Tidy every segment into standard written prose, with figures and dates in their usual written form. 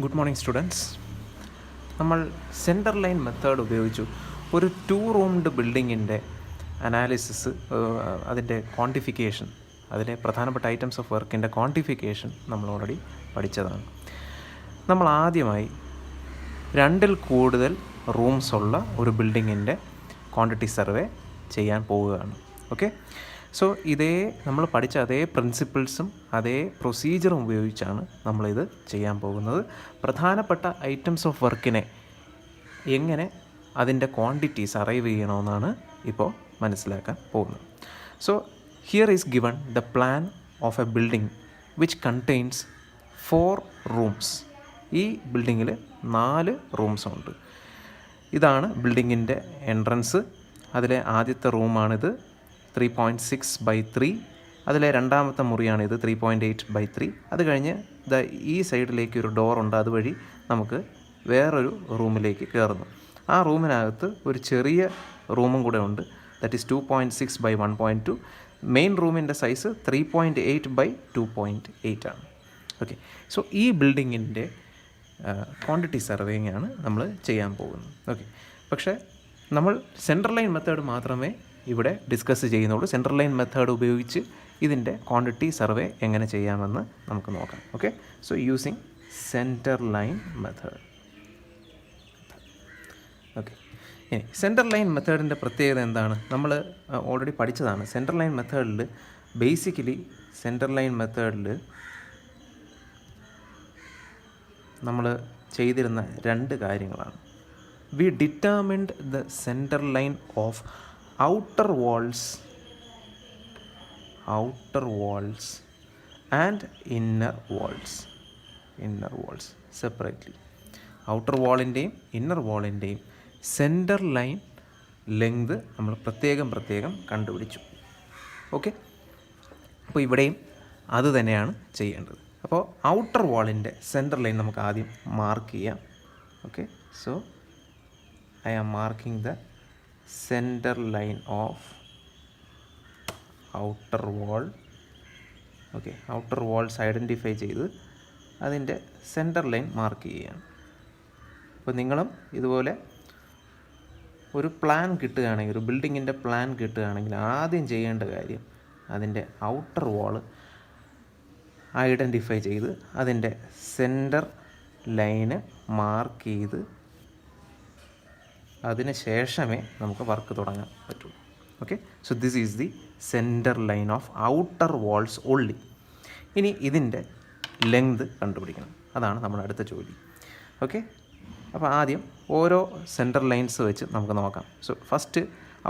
Good morning students. നമ്മൾ centre line method ഉപയോഗിച്ചു ഒരു 2 റൂംഡ് ബിൽഡിങ്ങിൻ്റെ അനാലിസിസ്, അതിൻ്റെ ക്വാണ്ടിഫിക്കേഷൻ, അതിലെ പ്രധാനപ്പെട്ട ഐറ്റംസ് ഓഫ് വർക്കിൻ്റെ ക്വാണ്ടിഫിക്കേഷൻ നമ്മൾ ഓൾറെഡി പഠിച്ചതാണ്. നമ്മൾ ആദ്യമായി 2ൽ കൂടുതൽ റൂംസ് ഉള്ള ഒരു ബിൽഡിങ്ങിൻ്റെ ക്വാണ്ടിറ്റി സർവേ ചെയ്യാൻ പോവുകയാണ്. ഓക്കെ, സോ ഇതേ നമ്മൾ പഠിച്ച അതേ പ്രിൻസിപ്പിൾസും അതേ പ്രൊസീജിയറും ഉപയോഗിച്ചാണ് നമ്മളിത് ചെയ്യാൻ പോകുന്നത്. പ്രധാനപ്പെട്ട ഐറ്റംസ് ഓഫ് വർക്കിനെ എങ്ങനെ അതിൻ്റെ ക്വാണ്ടിറ്റീസ് അറൈവ് ചെയ്യണമെന്നാണ് ഇപ്പോൾ മനസ്സിലാക്കാൻ പോകുന്നത്. So here is given the plan of A building which contains 4 rooms. ഈ ബിൽഡിങ്ങിൽ 4 റൂംസ് ഉണ്ട്. ഇതാണ് ബിൽഡിങ്ങിൻ്റെ എൻട്രൻസ്. അതിലെ ആദ്യത്തെ റൂമാണിത്, 3.6/3. അതിലെ രണ്ടാമത്തെ മുറിയാണിത്, 3.8/3. അത് കഴിഞ്ഞ് ഈ സൈഡിലേക്ക് ഒരു ഡോറുണ്ട്, അതുവഴി നമുക്ക് വേറൊരു റൂമിലേക്ക് കയറുന്നു. ആ റൂമിനകത്ത് ഒരു ചെറിയ റൂമും കൂടെ ഉണ്ട്, ദാറ്റ് ഈസ് 2.6/1.2. മെയിൻ റൂമിൻ്റെ സൈസ് 3.8/2.8 ആണ്. ഓക്കെ, സോ ഈ ബിൽഡിങ്ങിൻ്റെ ക്വാണ്ടിറ്റി സർവേയിങ് ആണ് നമ്മൾ ചെയ്യാൻ പോകുന്നത്. ഓക്കെ, പക്ഷേ നമ്മൾ സെൻട്രൽ ലൈൻ മെത്തേഡ് മാത്രമേ ഇവിടെ ഡിസ്കസ് ചെയ്യുന്നുള്ളൂ. സെൻട്രൽ ലൈൻ മെത്തേഡ് ഉപയോഗിച്ച് ഇതിൻ്റെ ക്വാണ്ടിറ്റി സർവേ എങ്ങനെ ചെയ്യാമെന്ന് നമുക്ക് നോക്കാം. Okay, so using centre line method. Okay, ഇനി സെൻട്രൽ ലൈൻ മെത്തേഡിൻ്റെ പ്രത്യേകത എന്താണ്? നമ്മൾ ഓൾറെഡി പഠിച്ചതാണ്. സെൻട്രൽ ലൈൻ മെത്തേഡിൽ ബേസിക്കലി സെൻട്രൽ ലൈൻ മെത്തേഡിൽ നമ്മൾ ചെയ്തിരുന്ന 2 കാര്യങ്ങളാണ്. We determined the center line of outer walls and inner walls separately. Outer വാളിൻ്റെയും ഇന്നർ വാളിൻ്റെയും സെൻറ്റർ ലൈൻ ലെങ്ത് നമ്മൾ പ്രത്യേകം കണ്ടുപിടിച്ചു. ഓക്കെ, അപ്പോൾ ഇവിടെയും അത് തന്നെയാണ് ചെയ്യേണ്ടത്. അപ്പോൾ ഔട്ടർ വാളിൻ്റെ സെൻറ്റർ ലൈൻ നമുക്ക് ആദ്യം മാർക്ക് ചെയ്യാം. Okay, so I am marking the center line of outer wall. Okay, outer walls identify ചെയ്ത് അതിൻ്റെ സെൻറ്റർ ലൈൻ മാർക്ക് ചെയ്യുകയാണ്. അപ്പോൾ നിങ്ങളും ഇതുപോലെ ഒരു പ്ലാൻ കിട്ടുകയാണെങ്കിൽ, ഒരു ബിൽഡിങ്ങിൻ്റെ പ്ലാൻ കിട്ടുകയാണെങ്കിൽ ആദ്യം ചെയ്യേണ്ട കാര്യം അതിൻ്റെ ഔട്ടർ വാൾ ഐഡൻറ്റിഫൈ ചെയ്ത് അതിൻ്റെ സെൻറ്റർ ലൈന് മാർക്ക് ചെയ്ത് അതിന് ശേഷമേ നമുക്ക് വർക്ക് തുടങ്ങാൻ പറ്റുള്ളൂ. Okay, so this is the centre line of outer walls only. ഇനി ഇതിൻ്റെ ലെങ്ത് കണ്ടുപിടിക്കണം, അതാണ് നമ്മുടെ അടുത്ത ജോലി. ഓക്കെ, അപ്പോൾ ആദ്യം ഓരോ സെൻറ്റർ ലൈൻസ് വെച്ച് നമുക്ക് നോക്കാം. സോ ഫസ്റ്റ്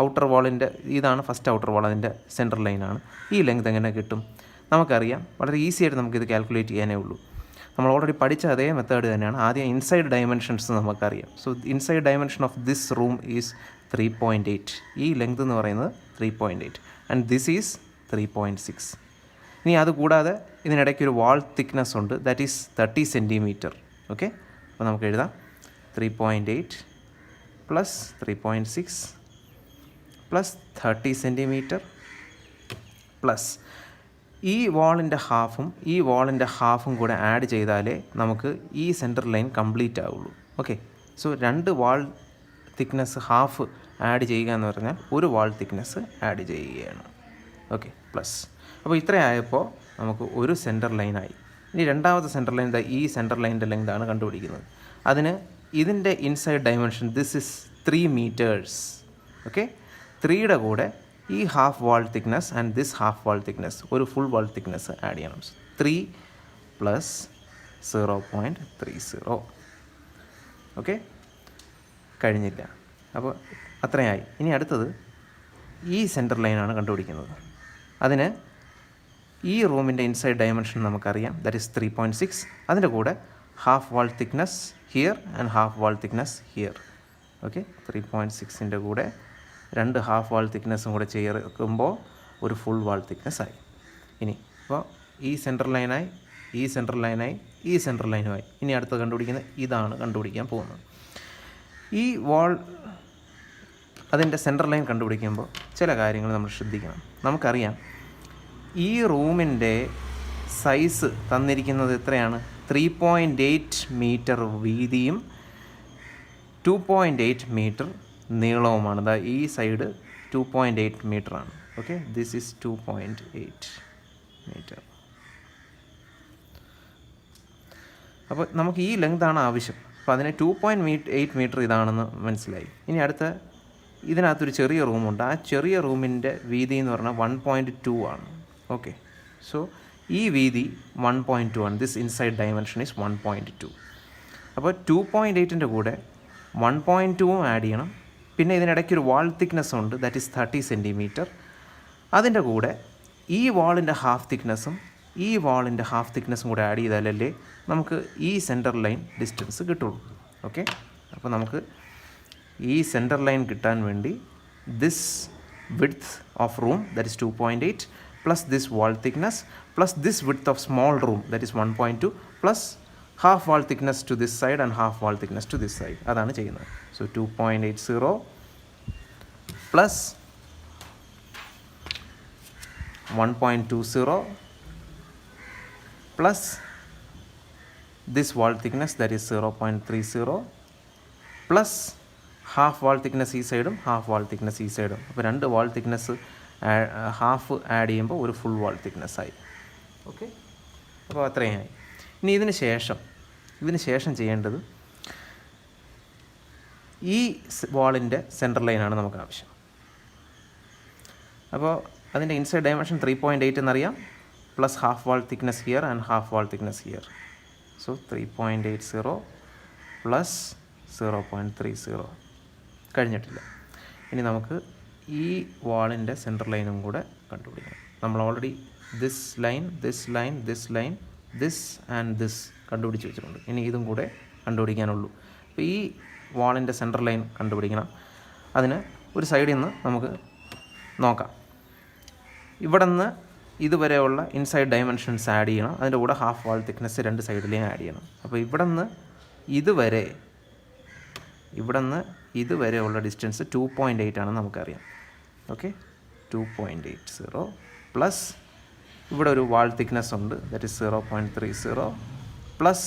ഔട്ടർ വാളിൻ്റെ ഇതാണ് ഫസ്റ്റ് ഔട്ടർ വാൾ, അതിൻ്റെ സെൻറ്റർ ലൈനാണ്. ഈ ലെങ്ത് എങ്ങനെ കിട്ടും? നമുക്കറിയാം, വളരെ ഈസി ആയിട്ട് നമുക്കിത് കാൽക്കുലേറ്റ് ചെയ്യാനേ ഉള്ളൂ. നമ്മൾ ഓൾറെഡി പഠിച്ച അതേ മെത്തേഡ് തന്നെയാണ്. ആദ്യം ഇൻസൈഡ് ഡയമെൻഷൻസ് നമുക്കറിയാം. So inside dimension of this room is 3.8. ഈ ലെങ്ത് എന്ന് പറയുന്നത് 3.8 ആൻഡ് ദിസ് ഈസ് 3.6. ഇനി അതുകൂടാതെ ഇതിനിടയ്ക്ക് ഒരു വാൾ തിക്നെസ് ഉണ്ട്, ദാറ്റ് ഈസ് 30 സെൻറ്റിമീറ്റർ. ഓക്കെ, അപ്പോൾ നമുക്ക് എഴുതാം 3.8 പ്ലസ് 3.6 പ്ലസ് 30 സെൻറ്റിമീറ്റർ പ്ലസ് ഈ വാളിൻ്റെ ഹാഫും കൂടെ ആഡ് ചെയ്താലേ നമുക്ക് ഈ സെൻറ്റർ ലൈൻ കംപ്ലീറ്റ് ആവുള്ളൂ. ഓക്കെ, സോ 2 വാൾ തിക്നെസ് ഹാഫ് ആഡ് ചെയ്യുക എന്ന് പറഞ്ഞാൽ ഒരു വാൾ തിക്നെസ് ആഡ് ചെയ്യുകയാണ്. Okay, plus. അപ്പോൾ ഇത്രയായപ്പോൾ നമുക്ക് ഒരു സെൻറ്റർ ലൈനായി. ഇനി രണ്ടാമത്തെ സെൻറ്റർ ലൈൻ, ഈ സെൻറ്റർ ലൈനിൻ്റെ ലെങ്താണ് കണ്ടുപിടിക്കുന്നത്. അതിന് ഇതിൻ്റെ inside dimension this is 3 metres. Okay, 3യുടെ കൂടെ ഈ half wall thickness and this half wall thickness, ഒരു ഫുൾ വാൾ തിക്നെസ് ആഡ് ചെയ്യണം. 3 പ്ലസ് 0.30. ഓക്കെ, കഴിഞ്ഞില്ല. അപ്പോൾ അത്രയായി. ഇനി അടുത്തത് ഈ സെൻറ്റർ ലൈനാണ് കണ്ടുപിടിക്കുന്നത്. അതിന് ഈ റൂമിൻ്റെ ഇൻസൈഡ് ഡയമെൻഷൻ നമുക്കറിയാം, ദാറ്റ് ഈസ് 3.6. അതിൻ്റെ കൂടെ half wall thickness here and half wall thickness here. Okay, 3.6ൻ്റെ കൂടെ 2 ഹാഫ് വാൾ തിക്നെസ്സും കൂടെ ചേർക്കുമ്പോൾ ഒരു ഫുൾ വാൾ തിക്നെസ് ആയി. ഇനി അപ്പോൾ ഈ സെൻറ്റർ ലൈനായി, ഈ സെൻറ്റർ ലൈനായി, ഈ സെൻറ്റർ ലൈനുമായി. ഇനി അടുത്ത് കണ്ടുപിടിക്കുന്നത് ഇതാണ് കണ്ടുപിടിക്കാൻ പോകുന്നത്. ഈ വാൾ അതിൻ്റെ സെൻറ്റർ ലൈൻ കണ്ടുപിടിക്കുമ്പോൾ ചില കാര്യങ്ങൾ നമ്മൾ ശ്രദ്ധിക്കണം. നമുക്കറിയാം ഈ റൂമിൻ്റെ സൈസ് തന്നിരിക്കുന്നത് എത്രയാണ്? 3.8 മീറ്റർ വീതിയും 2.8 മീറ്റർ നീളവുമാണ്. അതാ ഈ സൈഡ് 2.8 മീറ്ററാണ്. Okay, this is 2.8 metre. അപ്പോൾ നമുക്ക് ഈ ലെങ്താണ് ആവശ്യം. അപ്പോൾ അതിന് 2.8 മീറ്റർ ഇതാണെന്ന് മനസ്സിലായി. ഇനി അടുത്ത ഇതിനകത്തൊരു ചെറിയ റൂമുണ്ട്. ആ ചെറിയ റൂമിൻ്റെ വീതി എന്ന് പറഞ്ഞാൽ 1.2 ആണ്. ഓക്കെ, സോ ഈ വീതി 1.2 ആണ്. This inside dimension is 1.2. അപ്പോൾ 2.8ൻ്റെ കൂടെ 1.2ഉം ആഡ് ചെയ്യണം. പിന്നെ ഇതിനിടയ്ക്കൊരു വാൾ തിക്നെസ് ഉണ്ട്, ദാറ്റ് ഈസ് 30 സെൻറ്റിമീറ്റർ. അതിൻ്റെ കൂടെ ഈ വാളിൻ്റെ ഹാഫ് തിക്നെസ്സും ഈ വാളിൻ്റെ ഹാഫ് തിക്നെസ്സും കൂടെ ആഡ് ചെയ്താലല്ലേ നമുക്ക് ഈ സെൻറ്റർ ലൈൻ ഡിസ്റ്റൻസ് കിട്ടുള്ളൂ. ഓക്കെ, അപ്പോൾ നമുക്ക് ഈ സെൻറ്റർ ലൈൻ കിട്ടാൻ വേണ്ടി this width of room that is 2.8 plus this wall thickness plus this width of small room that is 1.2 plus half wall thickness to this side and half wall thickness to this side. അതാണ് ചെയ്യുന്നത്. So 2.80 plus 1.20 plus this wall thickness that is 0.30 plus half wall thickness ഈ സൈഡും half wall thickness ഈ സൈഡും. അപ്പോൾ 2 വാൾ thickness half add ചെയ്യുമ്പോൾ ഒരു full wall thickness ആയി. ഓക്കെ, അപ്പോൾ അത്രയായി. ഇനി ഇതിന് ശേഷം ചെയ്യേണ്ടത് ഈ വാളിൻ്റെ സെൻറ്റർ ലൈനാണ് നമുക്ക് ആവശ്യം. അപ്പോൾ അതിൻ്റെ ഇൻസൈഡ് ഡയമെൻഷൻ 3.8 എന്നറിയാം, plus half wall thickness here and half wall thickness here. So 3.80 plus 0.30 കഴിഞ്ഞിട്ടില്ല. ഇനി നമുക്ക് ഈ വാളിൻ്റെ സെൻറ്റർ ലൈനും കൂടെ കണ്ടുപിടിക്കണം. നമ്മൾ already this line this and this കണ്ടുപിടിച്ച് വെച്ചിട്ടുണ്ട്. ഇനി ഇതും കൂടെ കണ്ടുപിടിക്കാനുള്ളൂ. അപ്പോൾ ഈ വാളിൻ്റെ സെൻറ്റർ ലൈൻ കണ്ടുപിടിക്കണം. അതിന് ഒരു സൈഡിൽ നിന്ന് നമുക്ക് നോക്കാം. ഇവിടെ നിന്ന് ഇതുവരെയുള്ള ഇൻസൈഡ് ഡയമെൻഷൻസ് ആഡ് ചെയ്യണം. അതിൻ്റെ കൂടെ ഹാഫ് വാൾ തിക്നെസ് 2 സൈഡിലേയും ആഡ് ചെയ്യണം. അപ്പോൾ ഇവിടെ നിന്ന് ഇതുവരെയുള്ള ഡിസ്റ്റൻസ് 2.8 ആണെന്ന് നമുക്കറിയാം. ഓക്കെ, 2.80 പ്ലസ് ഇവിടെ ഒരു വാൾ തിക്നെസ് ഉണ്ട് ദാറ്റ് ഈസ് 0.30 പ്ലസ്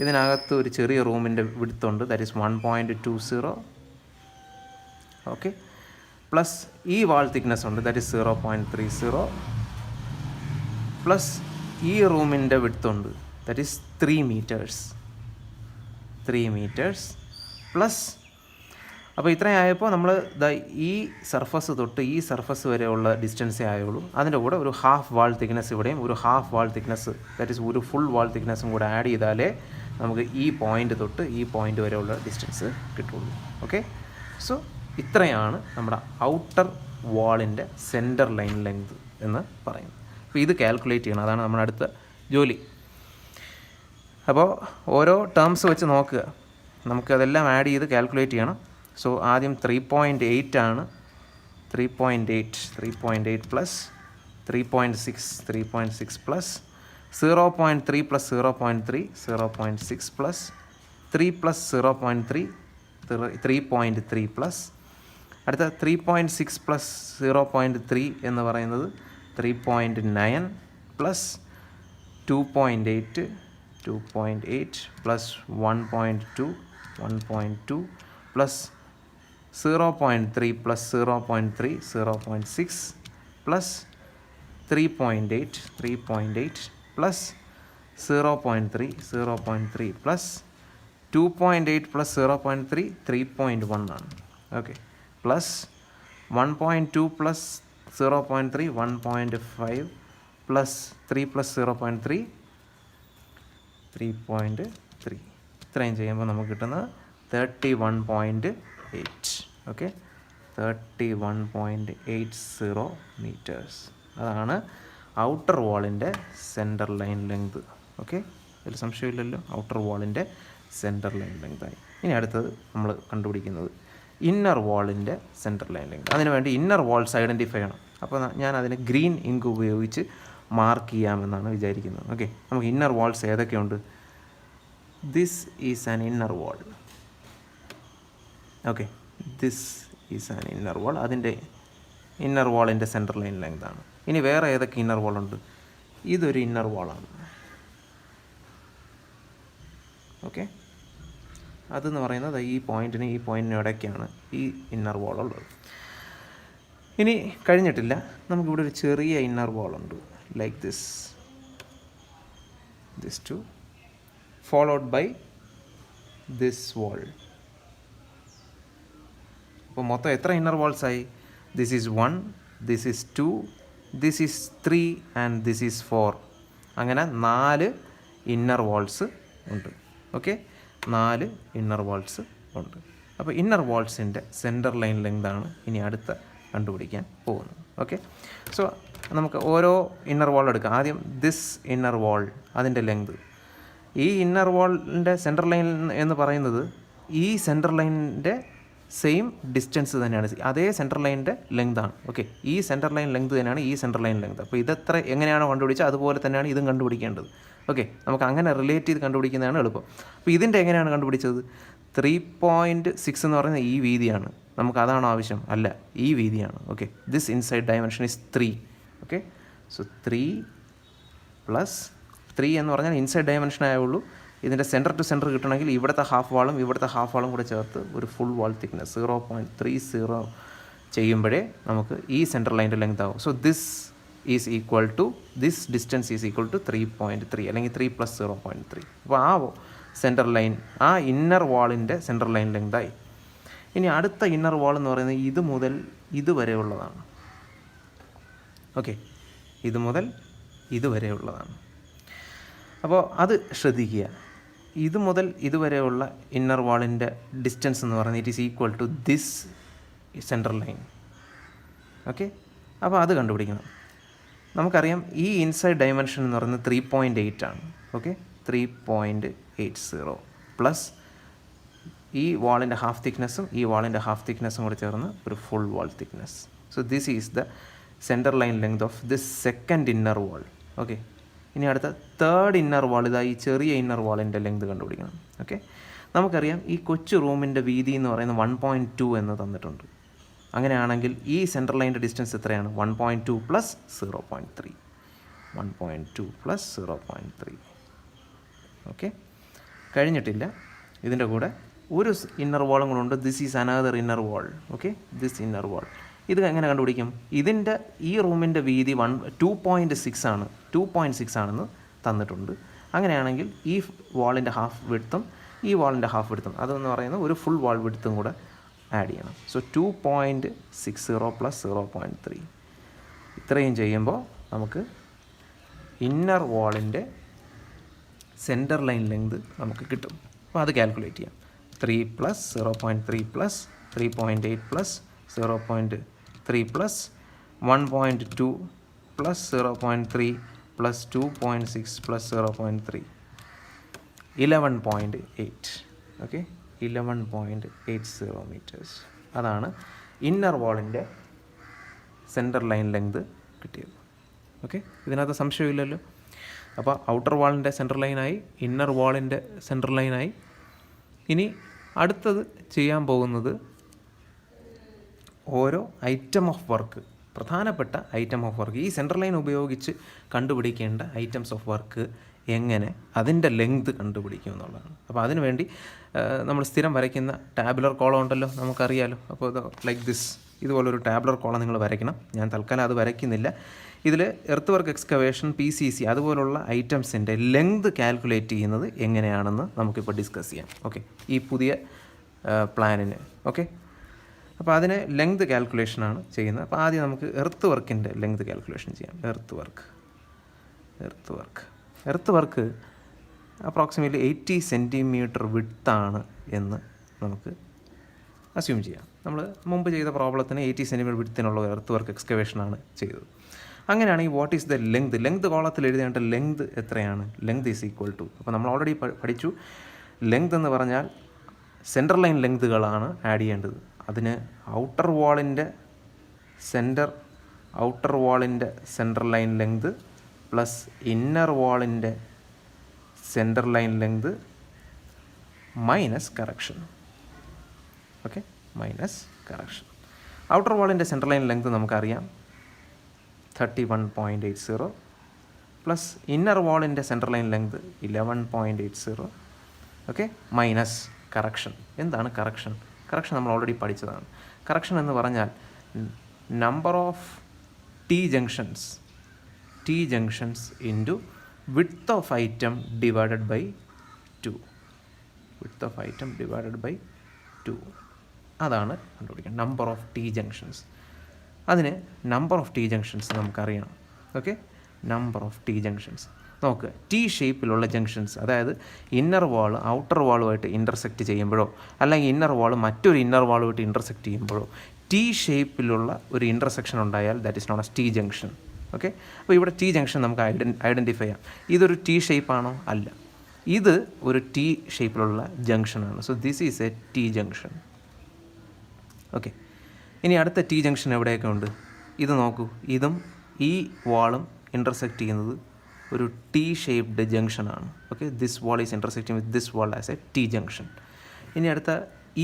ഇതിനകത്ത് ഒരു ചെറിയ റൂമിൻ്റെ വിഡ്ത്തുണ്ട് ദാറ്റ് ഈസ് 1.20. ഓക്കെ, പ്ലസ് ഈ വാൾ തിക്നെസ് ഉണ്ട് ദാറ്റ് ഈസ് 0.30 പ്ലസ് ഈ റൂമിൻ്റെ വിഡ്ത്തുണ്ട് ദാറ്റ് ഈസ് 3 മീറ്റേഴ്സ് പ്ലസ്. അപ്പോൾ ഇത്രയായപ്പോൾ നമ്മൾ ഈ സർഫസ് തൊട്ട് ഈ സർഫസ് വരെയുള്ള ഡിസ്റ്റൻസേ ആയുള്ളൂ. അതിൻ്റെ കൂടെ ഒരു ഹാഫ് വാൾ തിക്നെസ് ഇവിടെയും ഒരു half wall thickness that is ഒരു ഫുൾ വാൾ തിക്നെസ്സും കൂടെ ആഡ് ചെയ്താലേ നമുക്ക് ഈ പോയിൻ്റ് തൊട്ട് ഈ പോയിൻ്റ് വരെയുള്ള ഡിസ്റ്റൻസ് കിട്ടുള്ളൂ. ഓക്കെ, സോ ഇത്രയാണ് നമ്മുടെ ഔട്ടർ വാളിൻ്റെ സെൻറ്റർ ലൈൻ ലെങ്ത് എന്ന് പറയുന്നത്. അപ്പോൾ ഇത് കാൽക്കുലേറ്റ് ചെയ്യണം, അതാണ് നമ്മുടെ അടുത്ത ജോലി. അപ്പോൾ ഓരോ ടേംസ് വെച്ച് നോക്കുക, നമുക്കതെല്ലാം ആഡ് ചെയ്ത് കാൽക്കുലേറ്റ് ചെയ്യണം. സോ ആദ്യം 3.8 ആണ്. 3.8 plus 3.6 plus 0.3 plus 0.3 0.6 plus 3 plus 0.3 3.3 plus അടുത്ത 3.6 പ്ലസ് 0.3 എന്ന് പറയുന്നത് 3.9 plus 2.8 plus 1.2 plus 0.3 plus 0.3 0.6 plus 3.8 plus 0.3 plus 2.8 plus 0.3 3.1 ആണ്. Okay, plus 1.2 plus 0.3 1.5 plus 3 plus 0.3 3.3. ഇത്രയും ചെയ്യുമ്പോൾ നമുക്ക് കിട്ടുന്നത് 31.8. Okay, 31.80 metres. അതാണ് ഔട്ടർ വാളിൻ്റെ സെൻറ്റർ ലൈൻ ലെങ്ത്. ഓക്കെ, ഇതിൽ സംശയമില്ലല്ലോ, ഔട്ടർ വാളിൻ്റെ സെൻറ്റർ ലൈൻ ലെങ്തായി. ഇനി അടുത്തത് നമ്മൾ കണ്ടുപിടിക്കുന്നത് ഇന്നർ വാളിൻ്റെ സെൻറ്റർ ലൈൻ ലെങ്ത്. അതിനുവേണ്ടി ഇന്നർ വാൾസ് ഐഡൻറ്റിഫൈ ചെയ്യണം. അപ്പോൾ ഞാൻ അതിന് ഗ്രീൻ ഇങ്ക് ഉപയോഗിച്ച് മാർക്ക് ചെയ്യാമെന്നാണ് വിചാരിക്കുന്നത്. ഓക്കെ, നമുക്ക് ഇന്നർ വാൾസ് ഏതൊക്കെയുണ്ട്? This is an inner wall. Okay, this is an inner wall. അതിൻ്റെ ഇന്നർ വാളിൻ്റെ സെൻറ്റർ ലൈൻ ലെങ്താണ്. ഇനി വേറെ ഏതൊക്കെ ഇന്നർ വാളുണ്ട്? ഇതൊരു ഇന്നർ വാളാണ്. ഓക്കെ, അതെന്ന് പറയുന്നത് ഈ പോയിൻറ്റിനും ഇടയ്ക്കാണ് ഈ ഇന്നർ വാൾ ഉള്ളത്. ഇനി കഴിഞ്ഞിട്ടില്ല, നമുക്കിവിടെ ഒരു ചെറിയ ഇന്നർ വാൾ ഉണ്ട്, like this two followed by this wall. അപ്പോൾ മൊത്തം എത്ര ഇന്നർ വാൾസ് ആയി? This is 1, this is 2, this is 3 and this is 4. അങ്ങനെ 4 ഇന്നർ വാൾസ് ഉണ്ട്. ഓക്കെ, 4 ഇന്നർ വാൾസ് ഉണ്ട്. അപ്പോൾ ഇന്നർ വാൾസിൻ്റെ സെൻറ്റർ ലൈൻ ലെങ്താണ് ഇനി അടുത്ത കണ്ടുപിടിക്കാൻ പോകുന്നത്. ഓക്കെ, സോ നമുക്ക് ഓരോ ഇന്നർ വാൾ എടുക്കാം. ആദ്യം ദിസ് ഇന്നർ വാൾ, അതിൻ്റെ ലെങ്ത്. ഈ ഇന്നർ വാളിൻ്റെ സെൻറ്റർ ലൈൻ എന്ന് പറയുന്നത് ഈ സെൻറ്റർ ലൈനിൻ്റെ സെയിം ഡിസ്റ്റൻസ് തന്നെയാണ്, അതേ സെൻറ്റർ ലൈനിൻ്റെ ലെങ്താണ്. ഓക്കെ, ഈ സെൻറ്റർ ലൈൻ ലെങ്ത് തന്നെയാണ് ഈ സെൻറ്റർ ലൈൻ ലെങ്ത്. അപ്പോൾ ഇതെത്ര എങ്ങനെയാണോ കണ്ടുപിടിച്ചത് അതുപോലെ തന്നെയാണ് ഇതും കണ്ടുപിടിക്കേണ്ടത്. ഓക്കെ, നമുക്ക് അങ്ങനെ റിലേറ്റ് ചെയ്ത് കണ്ടുപിടിക്കുന്നതാണ് എളുപ്പം. അപ്പോൾ ഇതിൻ്റെ എങ്ങനെയാണ് കണ്ടുപിടിച്ചത്? 3.6 എന്ന് പറയുന്നത് ഈ വീതിയാണ്. നമുക്ക് അതാണോ ആവശ്യം? അല്ല, ഈ വീതിയാണ്. Okay, this inside dimension is 3. Okay, so 3 + 3 എന്ന് പറഞ്ഞാൽ ഇൻസൈഡ് ഡയമെൻഷൻ ആയുള്ളൂ. ഇതിൻ്റെ സെൻറ്റർ ടു സെൻറ്റർ കിട്ടണമെങ്കിൽ ഇവിടുത്തെ ഹാഫ് വാളും കൂടെ ചേർത്ത് ഒരു ഫുൾ വാൾ തിക്നെസ് 0.30 ചെയ്യുമ്പോഴേ നമുക്ക് ഈ സെൻറ്റർ ലൈൻ്റെ ലെങ്ത് ആവും. So this distance is equal to 3.3 അല്ലെങ്കിൽ 3 + 0.3. അപ്പോൾ ആ സെൻറ്റർ ലൈൻ, ആ ഇന്നർ വാളിൻ്റെ സെൻറ്റർ ലൈൻ ലെങ്തായി. ഇനി അടുത്ത ഇന്നർ വാൾ എന്ന് പറയുന്നത് ഇത് മുതൽ ഇതുവരെ ഉള്ളതാണ്. ഓക്കെ, ഇത് മുതൽ ഇതുവരെ ഉള്ളതാണ്. അപ്പോൾ അത് ശ്രദ്ധിക്കുക. ഇത് മുതൽ ഇതുവരെയുള്ള ഇന്നർ വാളിൻ്റെ ഡിസ്റ്റൻസ് എന്ന് പറയുന്നത് it is equal to this centre line. Okay, അപ്പോൾ അത് കണ്ടുപിടിക്കണം. നമുക്കറിയാം ഈ ഇൻസൈഡ് ഡയമെൻഷൻ എന്ന് പറയുന്നത് 3.8 ആണ്. ഓക്കെ, 3.80 പ്ലസ് ഈ വാളിൻ്റെ ഹാഫ് തിക്നെസ്സും ഈ വാളിൻ്റെ ഹാഫ് തിക്നെസ്സും കൂടി ചേർന്ന് ഒരു full wall thickness. So this is the centre line length of this second inner wall. Okay, ഇനി അടുത്ത തേർഡ് ഇന്നർ വാൾ, ഇതായി ചെറിയ ഇന്നർ വാളിൻ്റെ ലെങ്ത് കണ്ടുപിടിക്കണം. ഓക്കെ, നമുക്കറിയാം ഈ കൊച്ചു റൂമിൻ്റെ വീതി എന്ന് പറയുന്നത് 1.2 എന്ന് തന്നിട്ടുണ്ട്. അങ്ങനെയാണെങ്കിൽ ഈ സെൻറ്റർ ലൈൻ്റെ ഡിസ്റ്റൻസ് എത്രയാണ്? 1.2 + 0.3. 1.2 + 0.3. ഓക്കെ, കഴിഞ്ഞിട്ടില്ല. ഇതിൻ്റെ കൂടെ ഒരു ഇന്നർ വാളും കൂടെ ഉണ്ട്. This is another inner wall. Okay, this inner വാൾ. ഇത് എങ്ങനെ കണ്ടുപിടിക്കും? ഇതിൻ്റെ ഈ റൂമിൻ്റെ വീതി 2.6 ആണ്. 2.6 ആണെന്ന് തന്നിട്ടുണ്ട്. അങ്ങനെയാണെങ്കിൽ ഈ വാളിൻ്റെ ഹാഫ് വിഡ്ത്തും ഈ വാളിൻ്റെ ഹാഫ് വിഡ്ത്തും അതെന്ന് പറയുന്നത് ഒരു ഫുൾ വാൾ വിഡ്ത്തും കൂടെ ആഡ് ചെയ്യണം. സോ 2.60 + 0.3. ഇത്രയും ചെയ്യുമ്പോൾ നമുക്ക് ഇന്നർ വാളിൻ്റെ സെൻറ്റർ ലൈൻ ലെങ്ത് നമുക്ക് കിട്ടും. അപ്പോൾ അത് കാൽക്കുലേറ്റ് ചെയ്യാം. 3 + 0.3 + 3.8 + 0.3 + 1.2 + 0.3 + 2.6 + 0.3 11.8. Okay, 11.80 metres. അതാണ് ഇന്നർ വാളിൻ്റെ സെൻറ്റർ ലൈൻ ലെങ്ത് കിട്ടിയത്. ഓക്കെ, ഇതിനകത്ത് സംശയമില്ലല്ലോ. അപ്പോൾ ഔട്ടർ വാളിൻ്റെ സെൻറ്റർ ലൈനായി, ഇന്നർ വാളിൻ്റെ സെൻറ്റർ ലൈനായി. ഇനി അടുത്തത് ചെയ്യാൻ പോകുന്നത് ഓരോ ഐറ്റം ഓഫ് വർക്ക്, പ്രധാനപ്പെട്ട ഐറ്റം ഓഫ് വർക്ക്, ഈ സെൻറ്റർ ലൈൻ ഉപയോഗിച്ച് കണ്ടുപിടിക്കേണ്ട ഐറ്റംസ് ഓഫ് വർക്ക് എങ്ങനെ അതിൻ്റെ ലെങ്ത് കണ്ടുപിടിക്കും എന്നുള്ളതാണ്. അപ്പോൾ അതിനുവേണ്ടി നമ്മൾ സ്ഥിരം വരയ്ക്കുന്ന ടാബുലർ കോളം ഉണ്ടല്ലോ, നമുക്കറിയാലോ. അപ്പോൾ ഇത് ലൈക്ക് ദിസ്, ഇതുപോലൊരു ടാബുലർ കോളം നിങ്ങൾ വരയ്ക്കണം. ഞാൻ തൽക്കാലം അത് വരയ്ക്കുന്നില്ല. ഇതിൽ എർത്ത് വർക്ക് എക്സ്കവേഷൻ, PCC അതുപോലുള്ള ഐറ്റംസിൻ്റെ ലെങ്ത് കാൽക്കുലേറ്റ് ചെയ്യുന്നത് എങ്ങനെയാണെന്ന് നമുക്കിപ്പോൾ ഡിസ്കസ് ചെയ്യാം. ഓക്കെ, ഈ പുതിയ പ്ലാനിന്. ഓക്കെ, അപ്പോൾ അതിന് ലെങ്ത് കാൽക്കുലേഷനാണ് ചെയ്യുന്നത്. അപ്പോൾ ആദ്യം നമുക്ക് എർത്ത് വർക്കിൻ്റെ ലെങ്ത് കാൽക്കുലേഷൻ ചെയ്യാം. എർത്ത് വർക്ക് അപ്രോക്സിമേറ്റ്ലി 80 സെൻറ്റിമീറ്റർ വിഡ്ത്താണ് എന്ന് നമുക്ക് അസ്യൂം ചെയ്യാം. നമ്മൾ മുമ്പ് ചെയ്ത പ്രോബ്ലത്തിന് 80 സെൻറ്റിമീറ്റർ വിഡ്ത്തിനുള്ള എർത്ത് വർക്ക് എക്സ്കവേഷനാണ് ചെയ്തത്. അങ്ങനെയാണെങ്കിൽ വാട്ട് ഈസ് ദ ലെങ്ത് കോളത്തിൽ എഴുതേണ്ട ലെങ്ത് എത്രയാണ്? ലെങ്ത് ഈസ് ഈക്വൽ ടു, അപ്പോൾ നമ്മൾ ഓൾറെഡി പഠിച്ചു, ലെങ്ത് എന്ന് പറഞ്ഞാൽ സെൻറ്റർ ലൈൻ ലെങ്തുകളാണ് ആഡ് ചെയ്യേണ്ടത്. അതിന് ഔട്ടർ വാളിൻ്റെ centre line length plus inner വാളിൻ്റെ centre line length minus correction. Okay, minus correction. Outer വാളിൻ്റെ സെൻറ്റർ ലൈൻ ലെങ്ത് നമുക്കറിയാം 31.80 പ്ലസ് ഇന്നർ വാളിൻ്റെ centre line length 11.80. Okay, minus correction. എന്താണ് കറക്ഷൻ? കറക്ഷൻ നമ്മൾ already പഠിച്ചതാണ്. കറക്ഷൻ എന്ന് പറഞ്ഞാൽ number of T junctions into width of item divided by 2. Width of item divided by 2 അതാണ് കണ്ടുപിടിക്കുന്നത് നമ്പർ ഓഫ് ടി ജംഗ്ഷൻസ്. അതിന് number of T junctions നമുക്കറിയണം. Okay, number of T junctions നോക്കുക. T ഷേപ്പിലുള്ള junctions, അതായത് inner wall outer വാളുമായിട്ട് intersect ചെയ്യുമ്പോഴോ അല്ലെങ്കിൽ ഇന്നർ വാൾ മറ്റൊരു ഇന്നർ വാളുമായിട്ട് ഇൻ്റർസെക്റ്റ് ചെയ്യുമ്പോഴോ ടി ഷേപ്പിലുള്ള ഒരു ഇൻ്റർസെക്ഷൻ ഉണ്ടായാൽ that is known as T junction. Okay, അപ്പോൾ ഇവിടെ ടി ജംഗ്ഷൻ നമുക്ക് ഐഡൻറ്റിഫൈ ചെയ്യാം. ഇതൊരു ടി ഷേപ്പാണോ? അല്ല, ഇത് ഒരു ടി ഷേപ്പിലുള്ള ജംഗ്ഷനാണ്. So this is a T junction. Okay, ഇനി അടുത്ത ടി ജംഗ്ഷൻ എവിടെയൊക്കെ ഉണ്ട്? ഇത് നോക്കൂ, ഇതും ഈ വാളും ഇൻ്റർസെക്റ്റ് ചെയ്യുന്നത് ഒരു ടി ഷേപ്ഡ് ജംഗ്ഷനാണ്. Okay, this wall is intersecting with this wall as a T junction. ഇനി അടുത്ത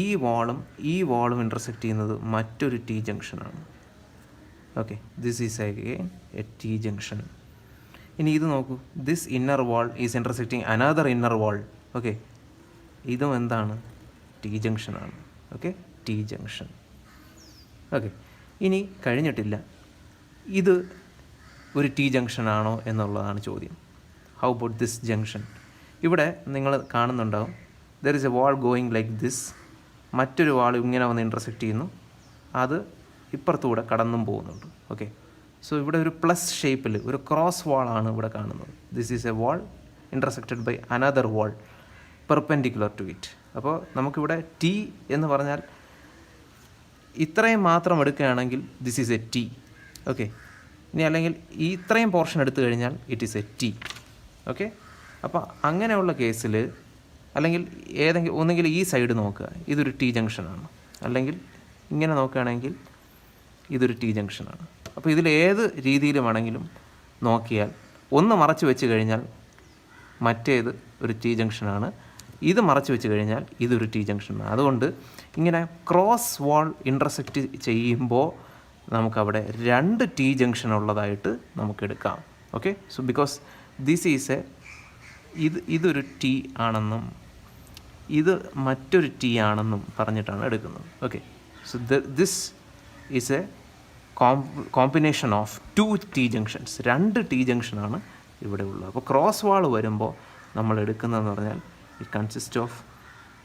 ഈ വാളും ഇൻ്റർസെക്റ്റ് ചെയ്യുന്നത് മറ്റൊരു ടി ജംഗ്ഷനാണ്. Okay, this is again a T junction. ഇനി ഇത് നോക്കൂ, this inner wall is intersecting another inner wall. Okay, ഇതും എന്താണ്? ടി ജംഗ്ഷനാണ്. Okay, T junction. ഓക്കെ, ഇനി കഴിഞ്ഞിട്ടില്ല. ഇത് ഒരു ടി ജംഗ്ഷൻ ആണോ എന്നുള്ളതാണ് ചോദ്യം. How about this junction? ഇവിടെ നിങ്ങൾ കാണുന്നുണ്ടാവും, there is A wall going like this. മറ്റൊരു വാൾ ഇങ്ങനെ വന്ന് ഇൻ്റർസെക്റ്റ് ചെയ്യുന്നു, അത് ഇപ്പുറത്തൂടെ കടന്നും പോകുന്നുണ്ട്. ഓക്കെ, സോ ഇവിടെ ഒരു പ്ലസ് ഷേപ്പിൽ ഒരു ക്രോസ് വാളാണ് ഇവിടെ കാണുന്നത്. This is a wall intersected by another wall perpendicular to it. അപ്പോൾ നമുക്കിവിടെ ടി എന്ന് പറഞ്ഞാൽ ഇത്രയും മാത്രം എടുക്കുകയാണെങ്കിൽ this is a T. Okay, ഇനി അല്ലെങ്കിൽ ഈ ഇത്രയും പോർഷൻ എടുത്തു കഴിഞ്ഞാൽ it is a T. Okay, അപ്പോൾ അങ്ങനെയുള്ള കേസിൽ അല്ലെങ്കിൽ ഒന്നെങ്കിൽ ഈ സൈഡ് നോക്കുക, ഇതൊരു ടി ജംഗ്ഷനാണ്, അല്ലെങ്കിൽ ഇങ്ങനെ നോക്കുകയാണെങ്കിൽ ഇതൊരു ടി ജംഗ്ഷനാണ്. അപ്പോൾ ഇതിൽ ഏത് രീതിയിൽ വേണമെങ്കിലും നോക്കിയാൽ ഒന്ന് മറച്ച് വെച്ച് കഴിഞ്ഞാൽ മറ്റേത് ഒരു ടി ജംഗ്ഷനാണ്, ഇത് മറച്ച് വെച്ച് കഴിഞ്ഞാൽ ഇതൊരു ടി ജംഗ്ഷനാണ്. അതുകൊണ്ട് ഇങ്ങനെ ക്രോസ് വാൾ ഇൻ്റർസെക്റ്റ് ചെയ്യുമ്പോൾ നമുക്കവിടെ രണ്ട് ടി ജംഗ്ഷൻ ഉള്ളതായിട്ട് നമുക്കെടുക്കാം. Okay, so because this is ഇതൊരു ടി ആണെന്നും ഇത് മറ്റൊരു ടി ആണെന്നും പറഞ്ഞിട്ടാണ് എടുക്കുന്നത്. Okay, so this is a combination of 2 T junctions. രണ്ട് ടി ജംഗ്ഷനാണ് ഇവിടെ ഉള്ളത്. അപ്പോൾ ക്രോസ് വാൾ വരുമ്പോൾ നമ്മൾ എടുക്കുന്നതെന്ന് പറഞ്ഞാൽ it consist of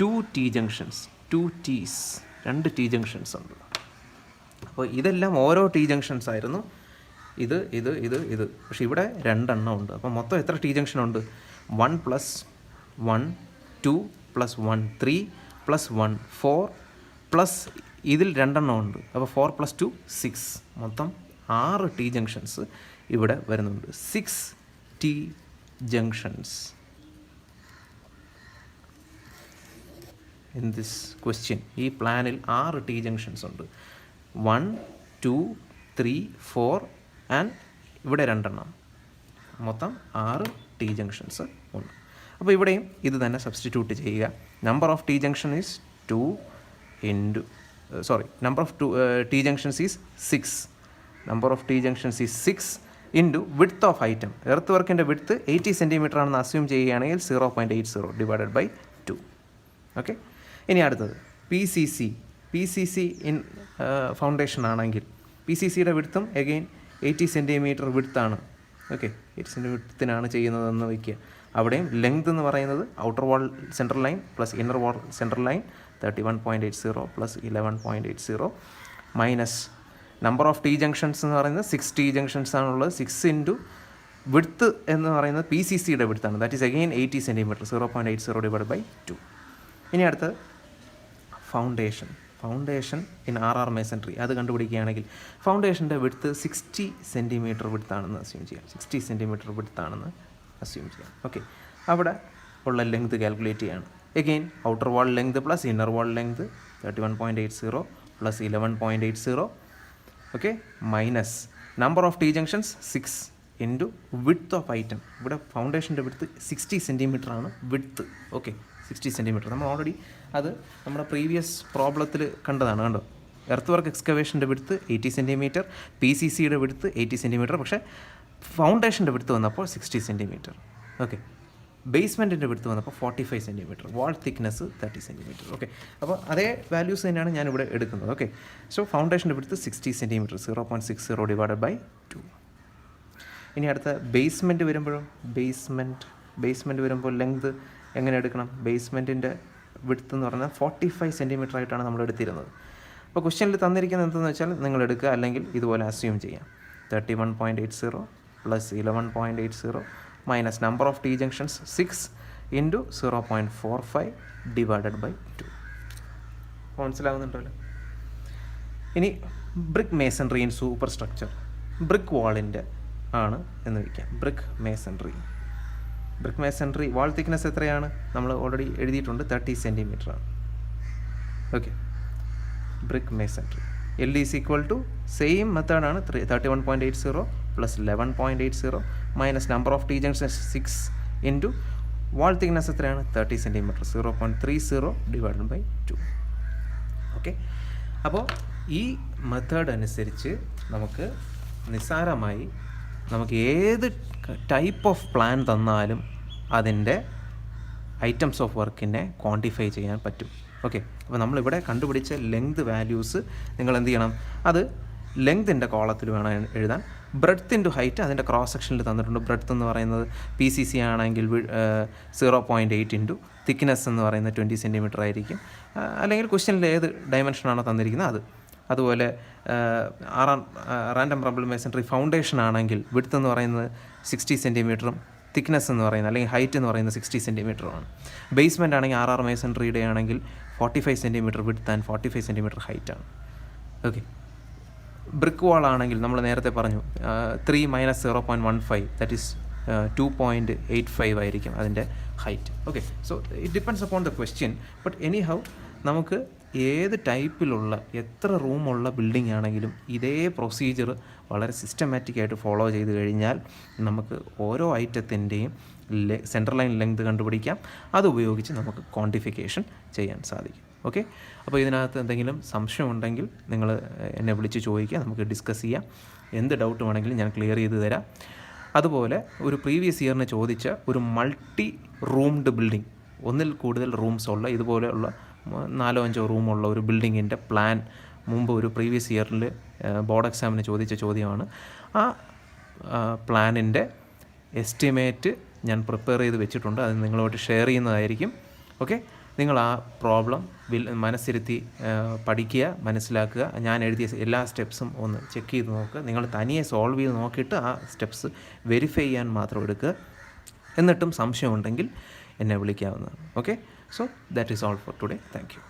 2 T junctions, 2 Ts, രണ്ട് ടി ജംഗ്ഷൻസ് ഉണ്ട്. അപ്പോൾ ഇതെല്ലാം ഓരോ ടി ജംഗ്ഷൻസ് ആയിരുന്നു. ഇത് പക്ഷേ ഇവിടെ രണ്ടെണ്ണം ഉണ്ട്. അപ്പോൾ മൊത്തം എത്ര ടി ജംഗ്ഷൻ ഉണ്ട്? 1 + 1 2 + 1 3 + 1 4 പ്ലസ് ഇതിൽ രണ്ടെണ്ണം ഉണ്ട്. അപ്പോൾ 4 + 2 6, മൊത്തം 6 ടി ജംഗ്ഷൻസ് ഇവിടെ വരുന്നുണ്ട്. 6 T junctions in this question. ഈ പ്ലാനിൽ 6 ടി ജംഗ്ഷൻസ് ഉണ്ട്. 1 2 3 4 ആൻഡ് ഇവിടെ രണ്ടെണ്ണം, മൊത്തം 6 ടി ജംഗ്ഷൻസ് ഉണ്ട്. അപ്പോൾ ഇവിടെയും ഇത് തന്നെ സബ്സ്റ്റിറ്റ്യൂട്ട് ചെയ്യുക. Number of T junction is 2 into number of T junctions is 6. Number of T junctions is 6 into width of item. Earth work in the width 80 cm ആണെന്ന് അസ്യൂം ചെയ്യുകയാണെങ്കിൽ 0.80 ഡിവൈഡഡ് ബൈ 2. ഓക്കെ, ഇനി അടുത്തത് P C C in foundation ആണെങ്കിൽ P C സിയുടെ വിഡ്ത്തും again 80 centimetre വിഡ്ത്താണ്. Okay, 80 centimetre വിഡ്ത്തിനാണ് ചെയ്യുന്നതെന്ന് വയ്ക്കുക. അവിടെയും length എന്ന് പറയുന്നത് outer wall central line plus inner wall central line 31.80 plus 11.80 minus number of T junctions എന്ന് പറയുന്നത് 6 ടി ജംഗ്ഷൻസ് ആണുള്ളത്. 6 ഇൻറ്റു വിഡ്ത്ത് എന്ന് പറയുന്നത് പി സി സിയുടെ വിഡ്ത്താണ്. That is again 80 centimetre 0.80 divide by 2. ഇനി അടുത്ത് ഫൗണ്ടേഷൻ ഇൻ ആർ മേസൺട്രി അത് കണ്ടുപിടിക്കുകയാണെങ്കിൽ ഫൗണ്ടേഷൻ്റെ വിഡ്ത്ത് 60 സെൻറ്റിമീറ്റർ വിഡ്ത്താണെന്ന് അസ്യൂം ചെയ്യാം. 60 സെൻറ്റിമീറ്റർ വിഡ്ത്താണെന്ന് അസ്യൂം ചെയ്യാം. ഓക്കെ, അവിടെ ഉള്ള ലെങ്ത് കാൽക്കുലേറ്റ് ചെയ്യാണ്. Again outer wall length plus inner wall length 31.80 plus 11.80. Okay, minus number of T junctions 6 into width of item. ഇവിടെ ഫൗണ്ടേഷൻ്റെ വിഡ്ത്ത് 60 സെൻറ്റിമീറ്റർ ആണ് വിഡ്ത്ത്. ഓക്കെ, 60 സെൻറ്റിമീറ്റർ നമ്മൾ ഓൾറെഡി അത് നമ്മുടെ പ്രീവിയസ് പ്രോബ്ലത്തിൽ കണ്ടതാണ്. കണ്ടോ, എർത്ത് വർക്ക് എക്സ്കവേഷൻ്റെ വിഡ്ത്ത് 80 സെൻറ്റിമീറ്റർ, പി സി സിയുടെ വിഡ്ത്ത് 80 സെൻറ്റിമീറ്റർ, പക്ഷേ ഫൗണ്ടേഷൻ്റെ വിഡ്ത്ത് വന്നപ്പോൾ 60 സെൻറ്റിമീറ്റർ. ഓക്കെ, ബേസ്മെൻറ്റിൻ്റെ വിടുത്ത് വന്നപ്പോൾ 45 സെൻറ്റിമീറ്റർ, വാൾ തിക്നെസ് 30 സെൻറ്റിമീറ്റർ. ഓക്കെ, അപ്പോൾ അതേ വാല്യൂസ് തന്നെയാണ് ഞാനിവിടെ എടുക്കുന്നത്. ഓക്കെ, സോ ഫൗണ്ടേഷൻ്റെ വിടുത്ത് 60 സെൻറ്റിമീറ്റർ, 0.60 ഡിവൈഡഡ് ബൈ 2. ഇനി അടുത്ത ബേസ്മെൻറ്റ് വരുമ്പോഴും ബേസ്മെൻറ്റ് വരുമ്പോൾ ലെങ്ത് എങ്ങനെ എടുക്കണം? ബേസ്മെൻറ്റിൻ്റെ വിഡ്ത്ത് എന്ന് പറഞ്ഞാൽ 45 സെൻറ്റിമീറ്റർ ആയിട്ടാണ് നമ്മൾ എടുത്തിരുന്നത്. അപ്പോൾ ക്വസ്റ്റ്യനിൽ തന്നിരിക്കുന്നത് എന്തെന്ന് വെച്ചാൽ നിങ്ങൾ എടുക്കുക, അല്ലെങ്കിൽ ഇതുപോലെ അസ്യൂം ചെയ്യാം. 31.80 plus 11.80 minus number of T junctions 6 into 0.45 divided by 2. മനസ്സിലാവുന്നുണ്ടല്ലോ? ഇനി brick masonry in super structure, brick വാളിൻ്റെ ആണ് എന്ന് വയ്ക്കാം. ബ്രിക്ക് മേസൺറി വാൾ തിക്നെസ് എത്രയാണ്? നമ്മൾ ഓൾറെഡി എഴുതിയിട്ടുണ്ട്, 30 സെൻറ്റിമീറ്റർ ആണ്. Okay, brick masonry L is equal to same മെത്തേഡാണ്, 31.80 plus 11.80 minus number of T junctions 6 into wall thickness എത്രയാണ്? 30 സെൻറ്റിമീറ്റർ, 0.30 ഡിവൈഡഡ് ബൈ 2. ഓക്കെ, അപ്പോൾ ഈ മെത്തേഡ് അനുസരിച്ച് നമുക്ക് നിസ്സാരമായി നമുക്ക് ഏത് ടൈപ്പ് ഓഫ് പ്ലാൻ തന്നാലും അതിൻ്റെ ഐറ്റംസ് ഓഫ് വർക്കിനെ ക്വാണ്ടിഫൈ ചെയ്യാൻ പറ്റും. ഓക്കെ, അപ്പോൾ നമ്മളിവിടെ കണ്ടുപിടിച്ച ലെങ്ത് വാല്യൂസ് നിങ്ങൾ എന്ത് ചെയ്യണം? അത് ലെങ്തിൻ്റെ കോളത്തിൽ വേണം എഴുതാൻ. ബ്രെഡ്ത്ത് ഇൻറ്റു ഹൈറ്റ് അതിൻ്റെ ക്രോസ് സെക്ഷനിൽ തന്നിട്ടുണ്ട്. ബ്രെഡ്ത്ത് എന്ന് പറയുന്നത് PCC ആണെങ്കിൽ 0.8 ഇൻറ്റു തിക്നെസ് എന്ന് പറയുന്നത് 20 സെൻറ്റിമീറ്റർ ആയിരിക്കും, അല്ലെങ്കിൽ ക്വസ്റ്റ്യനിൽ ഏത് ഡയമെൻഷനാണോ തന്നിരിക്കുന്നത് അത്. അതുപോലെ റാൻഡം റബിൾ മേസൺറി ഫൗണ്ടേഷൻ ആണെങ്കിൽ വിഡ്ത്ത് എന്ന് പറയുന്നത് 60 സെൻറ്റിമീറ്ററും തിക്നെസ് എന്ന് പറയുന്നത് അല്ലെങ്കിൽ ഹൈറ്റ് എന്ന് പറയുന്നത് 60 സെൻറ്റിമീറ്ററുമാണ്. ബേസ്മെൻ്റ് ആണെങ്കിൽ RR മേസൺറിയുടെ ആണെങ്കിൽ 45 സെൻറ്റിമീറ്റർ വിഡ്ത്ത് ആൻഡ് 45 സെൻറ്റിമീറ്റർ ഹൈറ്റാണ്. ഓക്കെ, ബ്രിക്ക് വാൾ ആണെങ്കിൽ നമ്മൾ നേരത്തെ പറഞ്ഞു 3 മൈനസ് 0.15 ദാറ്റ് ഈസ് 2.85 ആയിരിക്കും അതിൻ്റെ height. Okay, so it depends upon the question. But any how നമുക്ക് ഏത് ടൈപ്പിലുള്ള എത്ര റൂമുള്ള ബിൽഡിംഗ് ആണെങ്കിലും ഇതേ പ്രൊസീജിയർ വളരെ സിസ്റ്റമാറ്റിക്കായിട്ട് ഫോളോ ചെയ്ത് കഴിഞ്ഞാൽ നമുക്ക് ഓരോ ഐറ്റത്തിൻ്റെയും സെൻട്രൽ ലൈൻ ലെങ്ത് കണ്ടുപിടിക്കാം. അതുപയോഗിച്ച് നമുക്ക് ക്വാണ്ടിഫിക്കേഷൻ ചെയ്യാൻ സാധിക്കും. ഓക്കെ, അപ്പോൾ ഇതിനകത്ത് എന്തെങ്കിലും സംശയമുണ്ടെങ്കിൽ നിങ്ങൾ എന്നെ വിളിച്ച് ചോദിക്കുക, നമുക്ക് ഡിസ്കസ് ചെയ്യാം. എന്ത് ഡൗട്ട് വേണമെങ്കിലും ഞാൻ ക്ലിയർ ചെയ്ത് തരാം. അതുപോലെ ഒരു പ്രീവിയസ് ഇയറിന് ചോദിച്ച ഒരു മൾട്ടി റൂംഡ് ബിൽഡിംഗ്, ഒന്നിൽ കൂടുതൽ റൂംസ് ഉള്ള ഇതുപോലെയുള്ള 4-5 റൂമുള്ള ഒരു ബിൽഡിങ്ങിൻ്റെ പ്ലാൻ മുമ്പ് ഒരു പ്രീവിയസ് ഇയറിൽ ബോർഡ് എക്സാമിന് ചോദിച്ച ചോദ്യമാണ്. ആ പ്ലാനിൻ്റെ എസ്റ്റിമേറ്റ് ഞാൻ പ്രിപ്പയർ ചെയ്ത് വെച്ചിട്ടുണ്ട്, അത് നിങ്ങളുമായിട്ട് ഷെയർ ചെയ്യുന്നതായിരിക്കും. ഓക്കെ, നിങ്ങൾ ആ പ്രോബ്ലം മനസ്സിരുത്തി പഠിക്കുക, മനസ്സിലാക്കുക. ഞാൻ എഴുതിയ എല്ലാ സ്റ്റെപ്സും ഒന്ന് ചെക്ക് ചെയ്ത് നോക്കുക. നിങ്ങൾ തനിയെ സോൾവ് ചെയ്ത് നോക്കിയിട്ട് ആ സ്റ്റെപ്സ് വെരിഫൈ ചെയ്യാൻ മാത്രം എടുക്കുക. എന്നിട്ടും സംശയമുണ്ടെങ്കിൽ എന്നെ വിളിക്കാവുന്നതാണ്. Okay, so that is all for today. Thank you.